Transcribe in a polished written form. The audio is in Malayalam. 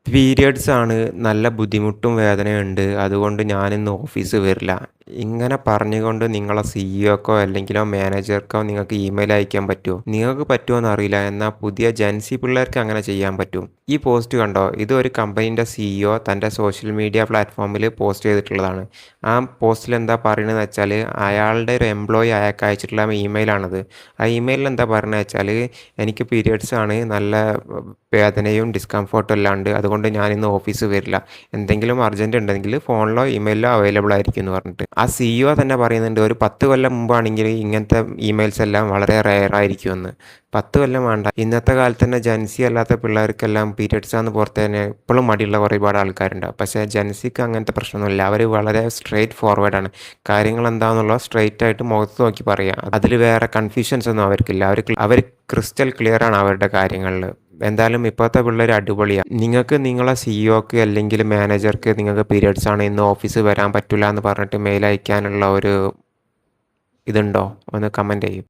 പീരിയഡ്സ് ആണ്. നല്ല ബുദ്ധിമുട്ടും വേദനയുണ്ട്. അതുകൊണ്ട് ഞാനിന്ന് ഓഫീസ് വരില്ല. ഇങ്ങനെ പറഞ്ഞുകൊണ്ട് നിങ്ങളെ സിഇഒക്കോ അല്ലെങ്കിലോ മാനേജർക്കോ നിങ്ങൾക്ക് ഇമെയിൽ അയക്കാൻ പറ്റുമോ? നിങ്ങൾക്ക് പറ്റുമോന്ന് അറിയില്ല. എന്നാൽ പുതിയ ജെൻസി പിള്ളേർക്ക് അങ്ങനെ ചെയ്യാൻ പറ്റും. ഈ പോസ്റ്റ് കണ്ടോ? ഇത് ഒരു കമ്പനീൻ്റെ സിഇഒ തൻ്റെ സോഷ്യൽ മീഡിയ പ്ലാറ്റ്ഫോമിൽ പോസ്റ്റ് ചെയ്തിട്ടുള്ളതാണ്. ആ പോസ്റ്റിൽ എന്താ പറയുന്നതെന്ന് വെച്ചാൽ അയാളുടെ ഒരു എംപ്ലോയി അയാൾക്ക് അയച്ചിട്ടുള്ള ഇമെയിലാണത്. ആ ഇമെയിലിൽ എന്താ പറയുന്നത് വെച്ചാൽ എനിക്ക് പീരിയഡ്സ് ആണ്. നല്ല വേദനയും ഡിസ്കംഫർട്ടും എല്ലാം ഉണ്ട്. അതുകൊണ്ട് ഞാനിന്ന് ഓഫീസ് വരില്ല. എന്തെങ്കിലും അർജൻറ്റ് ഉണ്ടെങ്കിൽ ഫോണിലോ ഇമെയിലിലോ അവൈലബിൾ ആയിരിക്കും എന്ന് പറഞ്ഞിട്ട്. ആ സിഇഒ തന്നെ പറയുന്നുണ്ട് ഒരു 10 കൊല്ലം മുമ്പാണെങ്കിൽ ഇങ്ങനത്തെ ഇമെയിൽസ് എല്ലാം വളരെ റെയർ ആയിരിക്കുമെന്ന്. 10 കൊല്ലം വേണ്ട. ഇന്നത്തെ കാലത്ത് തന്നെ ജെൻസി അല്ലാത്ത പിള്ളേർക്കെല്ലാം പീരിയഡ്സ് ആണെന്ന് പുറത്ത് തന്നെ ഇപ്പോഴും മടിയുള്ള ഒരുപാട് ആൾക്കാരുണ്ടാവും. പക്ഷേ ജെൻസിക്ക് അങ്ങനത്തെ പ്രശ്നമൊന്നുമില്ല. അവർ വളരെ സ്ട്രെയിറ്റ് ഫോർവേഡാണ്. കാര്യങ്ങൾ എന്താണെന്നുള്ളത് സ്ട്രെയിറ്റ് ആയിട്ട് മുഖത്ത് നോക്കി പറയുക. അതിൽ വേറെ കൺഫ്യൂഷൻസ് ഒന്നും അവർക്കില്ല. അവർ ക്രിസ്റ്റൽ ക്ലിയർ ആണ് അവരുടെ കാര്യങ്ങളിൽ. എന്തായാലും ഇപ്പോഴത്തെ പിള്ളേർ അടിപൊളിയാണ്. നിങ്ങൾക്ക് നിങ്ങളെ സിഇഒക്ക് അല്ലെങ്കിൽ മാനേജർക്ക് നിങ്ങൾക്ക് പീരിയഡ്സ് ആണ് ഇന്ന് ഓഫീസ് വരാൻ പറ്റില്ല എന്ന് പറഞ്ഞിട്ട് മെയിൽ അയക്കാനുള്ള ഒരു ഇതുണ്ടോ? ഒന്ന് കമൻറ്റ് ചെയ്യും.